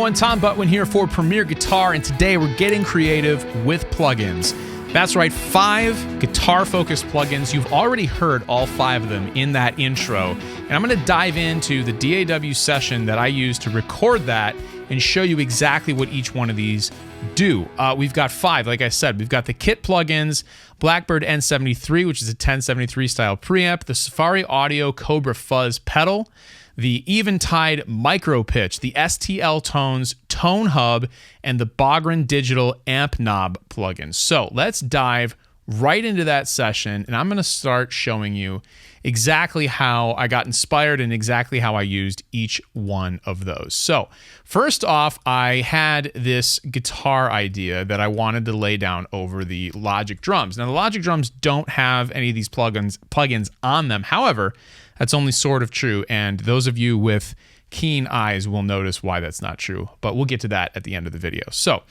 everyone, Tom Butwin here for Premier Guitar, and today we're getting creative with plugins. That's right, 5 guitar-focused plugins. You've already heard all 5 of them in that intro, and I'm going to dive into the DAW session that I used to record that and show you exactly what each one of these do. We've got 5, like I said. We've got the kit plugins, Blackbird N73, which is a 1073 style preamp, the Safari Audio Cobra Fuzz pedal, the Eventide MicroPitch, the STL Tones ToneHub, and the Bogren Digital AmpKnob plugins. So let's dive right into that session, and I'm going to start showing you exactly how I got inspired and exactly how I used each one of those. So first off, I had this guitar idea that I wanted to lay down over the Logic drums. Now, the Logic drums don't have any of these plugins on them. However, that's only sort of true, and those of you with keen eyes will notice why that's not true, but we'll get to that at the end of the video. So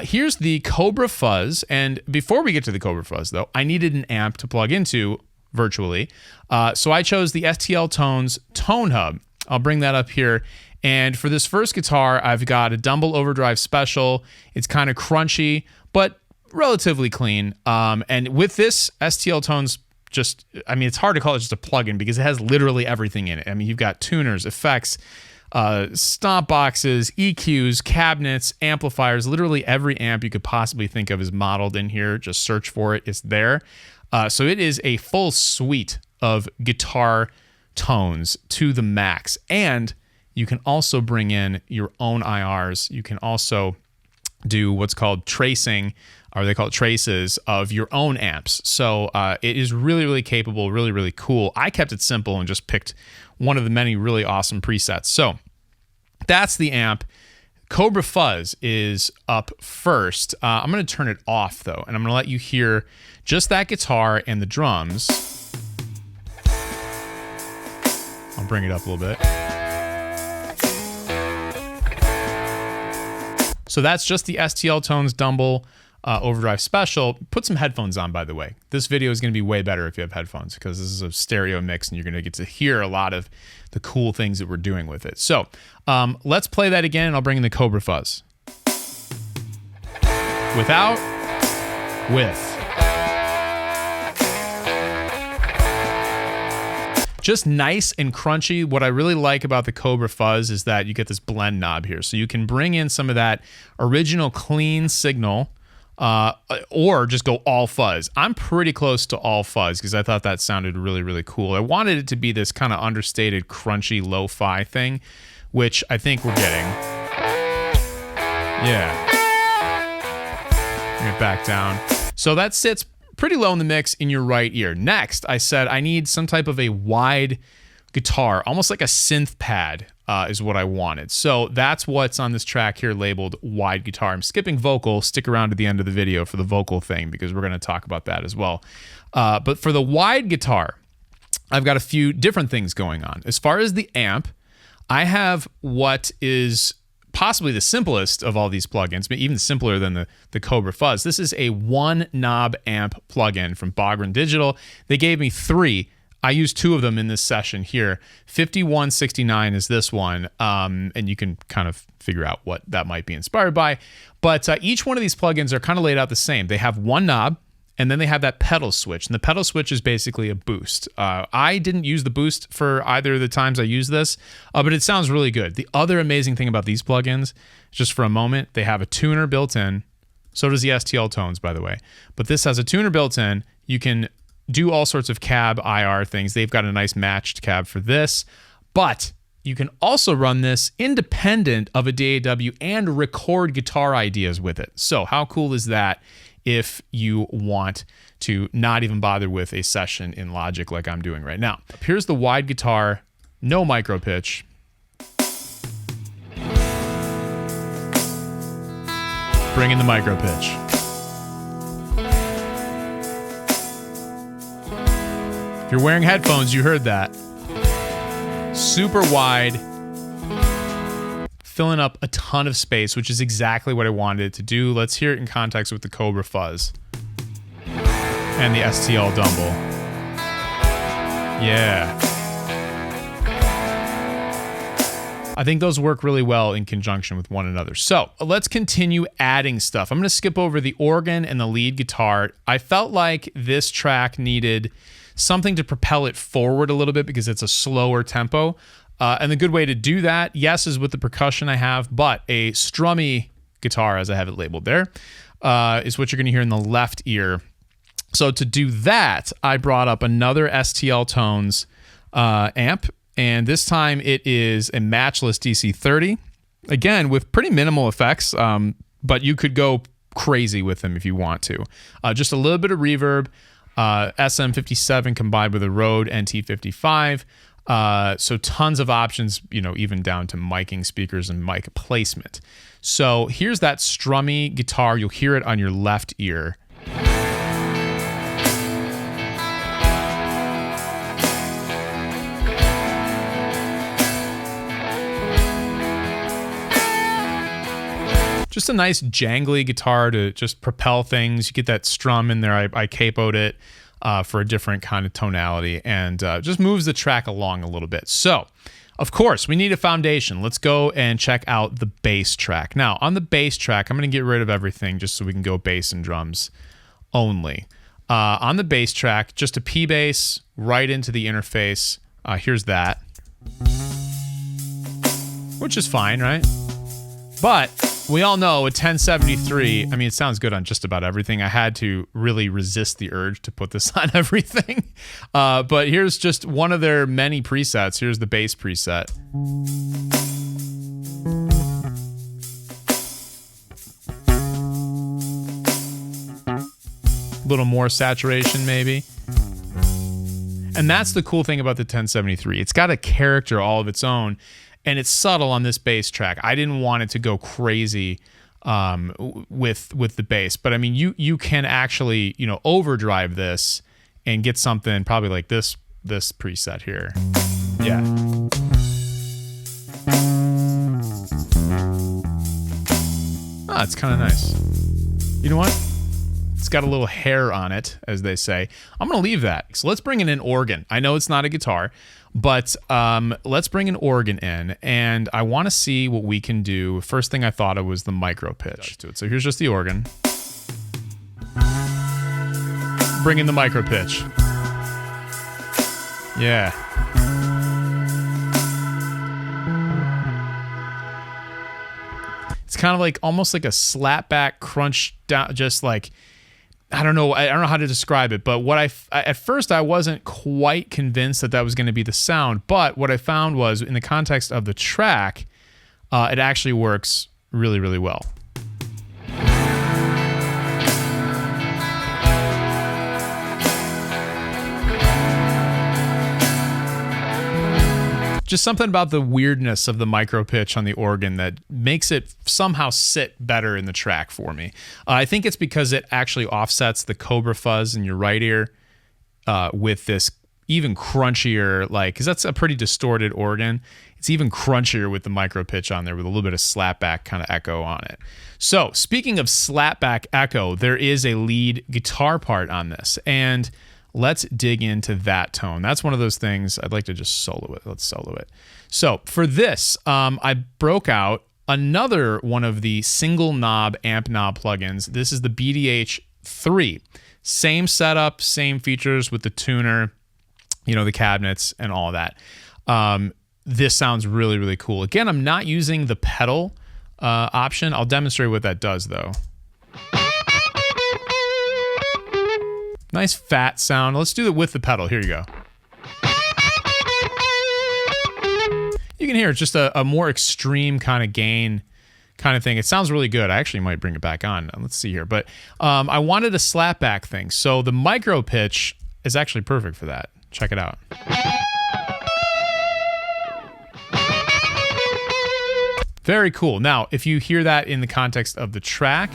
here's the Cobra Fuzz, and before we get to the Cobra Fuzz, though, I needed an amp to plug into virtually, so I chose the STL Tones ToneHub. I'll bring that up here, and for this first guitar, I've got a Dumble Overdrive Special. It's kind of crunchy, but relatively clean, and with this STL Tones, it's hard to call it just a plugin because it has literally everything in it. I mean, you've got tuners, effects, stomp boxes, EQs, cabinets, amplifiers. Literally every amp you could possibly think of is modeled in here. Just search for it. It's there. So it is a full suite of guitar tones to the max. And you can also bring in your own IRs. You can also do what's called tracing, or they call it traces, of your own amps. So it is really, really capable, really, really cool. I kept it simple and just picked one of the many really awesome presets. So that's the amp. Cobra Fuzz is up first. I'm going to turn it off, though, and I'm going to let you hear just that guitar and the drums. I'll bring it up a little bit. So that's just the STL Tones Dumble Overdrive Special. Put some headphones on, by the way. This video is going to be way better if you have headphones because this is a stereo mix and you're going to get to hear a lot of the cool things that we're doing with it. So let's play that again, and I'll bring in the Cobra Fuzz. Without, with. Just nice and crunchy. What I really like about the Cobra Fuzz is that you get this blend knob here. So you can bring in some of that original clean signal or just go all fuzz. I'm pretty close to all fuzz because I thought that sounded really, really cool. I wanted it to be this kind of understated, crunchy, lo-fi thing, which I think we're getting. Yeah. Bring it back down. So that sits pretty low in the mix in your right ear. Next, I said I need some type of a wide guitar, almost like a synth pad is what I wanted. So that's what's on this track here labeled wide guitar. I'm skipping vocal. Stick around to the end of the video for the vocal thing because we're going to talk about that as well. But for the wide guitar, I've got a few different things going on. As far as the amp, I have what is possibly the simplest of all these plugins, but even simpler than the Cobra Fuzz. This is a 1-knob amp plugin from Bogren Digital. They gave me 3. I used 2 of them in this session here. 5169 is this one, and you can kind of figure out what that might be inspired by. But each one of these plugins are kind of laid out the same. They have 1 knob, and then they have that pedal switch. And the pedal switch is basically a boost. I didn't use the boost for either of the times I used this, but it sounds really good. The other amazing thing about these plugins, just for a moment, they have a tuner built in. So does the STL Tones, by the way. But this has a tuner built in. You can do all sorts of cab IR things. They've got a nice matched cab for this. But you can also run this independent of a DAW and record guitar ideas with it. So how cool is that? If you want to not even bother with a session in Logic like I'm doing right now. Here's the wide guitar, no MicroPitch. Bring in the MicroPitch. If you're wearing headphones, you heard that. Super wide, filling up a ton of space, which is exactly what I wanted it to do. Let's hear it in context with the Cobra Fuzz and the STL Dumble. Yeah. I think those work really well in conjunction with one another. So let's continue adding stuff. I'm going to skip over the organ and the lead guitar. I felt like this track needed something to propel it forward a little bit because it's a slower tempo. And the good way to do that, yes, is with the percussion I have, but a strummy guitar, as I have it labeled there, is what you're going to hear in the left ear. So to do that, I brought up another STL Tones amp, and this time it is a Matchless DC30, again with pretty minimal effects, but you could go crazy with them if you want to. Just a little bit of reverb, SM57 combined with a Rode NT55, so tons of options, you know, even down to miking speakers and mic placement. So here's that strummy guitar. You'll hear it on your left ear. Just a nice jangly guitar to just propel things. You get that strum in there. I capoed it for a different kind of tonality, and just moves the track along a little bit. So, of course, we need a foundation. Let's go and check out the bass track. Now, on the bass track, I'm going to get rid of everything just so we can go bass and drums only. On the bass track, just a P bass right into the interface. Here's that, which is fine, right? But we all know a 1073, I mean, it sounds good on just about everything. I had to really resist the urge to put this on everything. But here's just one of their many presets. Here's the bass preset. A little more saturation, maybe. And that's the cool thing about the 1073. It's got a character all of its own. And it's subtle on this bass track. I didn't want it to go crazy with the bass, but I mean, you can actually, you know, overdrive this and get something probably like this preset here. Yeah. Ah, it's kind of nice. You know what? It's got a little hair on it, as they say. I'm going to leave that. So let's bring in an organ. I know it's not a guitar, but let's bring an organ in, and I want to see what we can do. First thing I thought of was the MicroPitch to it. So here's just the organ. Bring in the MicroPitch. Yeah. It's kind of like almost like a slapback crunch down, just like, I don't know how to describe it, but what at first I wasn't quite convinced that was going to be the sound, but what I found was in the context of the track, it actually works really, really well. Just something about the weirdness of the MicroPitch on the organ that makes it somehow sit better in the track for me. I think it's because it actually offsets the Cobra fuzz in your right ear with this even crunchier, like, because that's a pretty distorted organ. It's even crunchier with the MicroPitch on there with a little bit of slapback kind of echo on it. So speaking of slapback echo, there is a lead guitar part on this, and let's dig into that tone. That's one of those things I'd like to just solo it. Let's solo it. So for this, I broke out another one of the single knob AmpKnob plugins. This is the BDH3. Same setup, same features with the tuner, you know, the cabinets and all that. This sounds really, really cool. Again, I'm not using the pedal option. I'll demonstrate what that does though. Nice fat sound. Let's do it with the pedal. Here you go. You can hear it's just a more extreme kind of gain kind of thing. It sounds really good. I actually might bring it back on. Let's see here. But I wanted a slapback thing. So the MicroPitch is actually perfect for that. Check it out. Very cool. Now, if you hear that in the context of the track,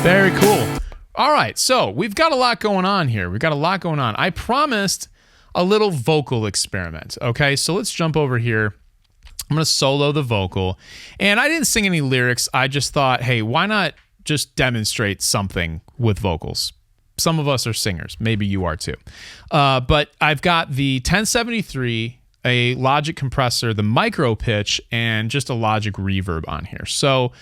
very cool. All right, so we've got a lot going on here. I promised a little vocal experiment, okay? So let's jump over here. I'm going to solo the vocal. And I didn't sing any lyrics. I just thought, hey, why not just demonstrate something with vocals? some of us are singers. Maybe you are too. But I've got the 1073, a Logic compressor, the MicroPitch, and just a Logic reverb on here. So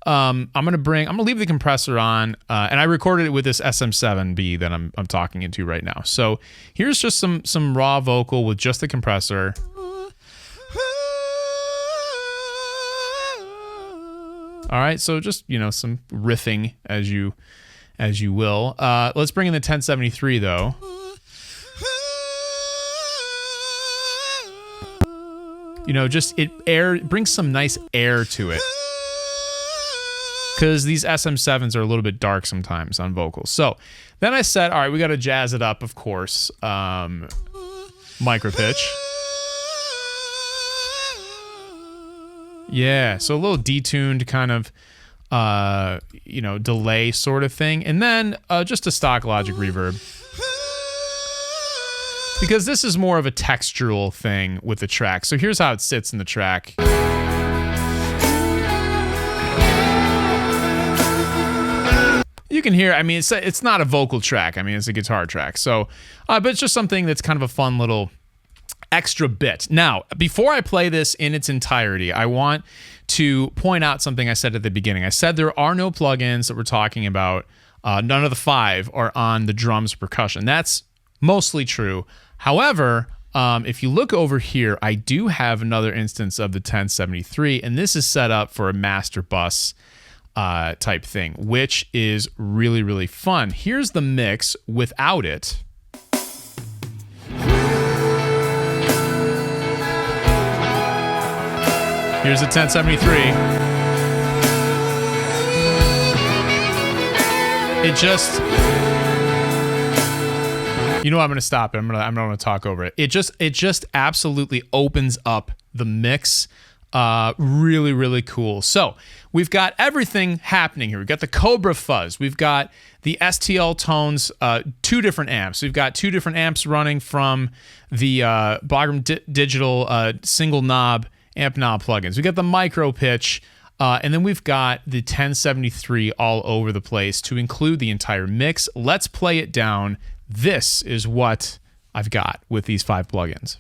I'm gonna leave the compressor on, and I recorded it with this SM7B that I'm talking into right now. So here's just some raw vocal with just the compressor. All right, so just, you know, some riffing as you will. Let's bring in the 1073 though. You know, just it brings some nice air to it. Because these SM7s are a little bit dark sometimes on vocals. So then I said, all right, we got to jazz it up, of course. MicroPitch. Yeah, so a little detuned kind of, you know, delay sort of thing. And then just a stock Logic reverb. Because this is more of a textural thing with the track. So here's how it sits in the track. You can hear, I mean, it's not a vocal track. I mean, it's a guitar track. So, but it's just something that's kind of a fun little extra bit. Now, before I play this in its entirety, I want to point out something I said at the beginning. I said there are no plugins that we're talking about. None of the 5 are on the drums percussion. That's mostly true. However, if you look over here, I do have another instance of the 1073, and this is set up for a master bus type thing, which is really, really fun. Here's the mix without it. Here's the 1073. It just, you know what, I'm gonna stop it. I'm gonna talk over it. It just absolutely opens up the mix. Really, really cool. So we've got everything happening here. We've got the Cobra fuzz. We've got the STL tones, 2 different amps. We've got 2 different amps running from the Bogren digital single knob AmpKnob plugins. We've got the MicroPitch, and then we've got the 1073 all over the place to include the entire mix. Let's play it down. This is what I've got with these 5 plugins.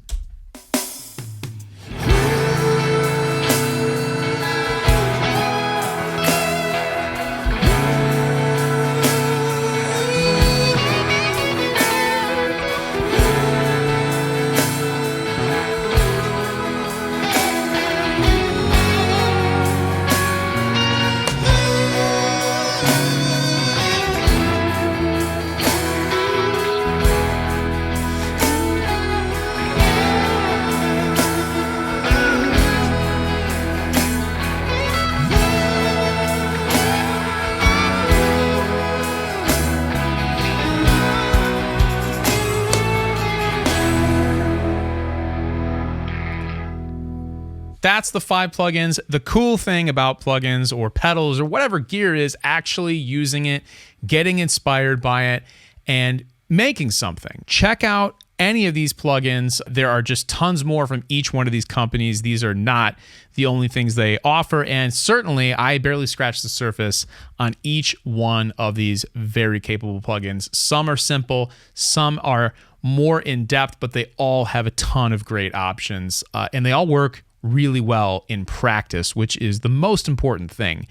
That's the 5 plugins. The cool thing about plugins or pedals or whatever gear is actually using it, getting inspired by it, and making something. Check out any of these plugins. There are just tons more from each one of these companies. These are not the only things they offer, and certainly I barely scratched the surface on each one of these very capable plugins. Some are simple, some are more in-depth, but they all have a ton of great options, and they all work really well in practice, which is the most important thing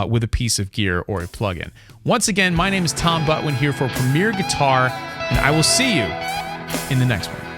with a piece of gear or a plugin. Once again, my name is Tom Butwin here for Premier Guitar, and I will see you in the next one.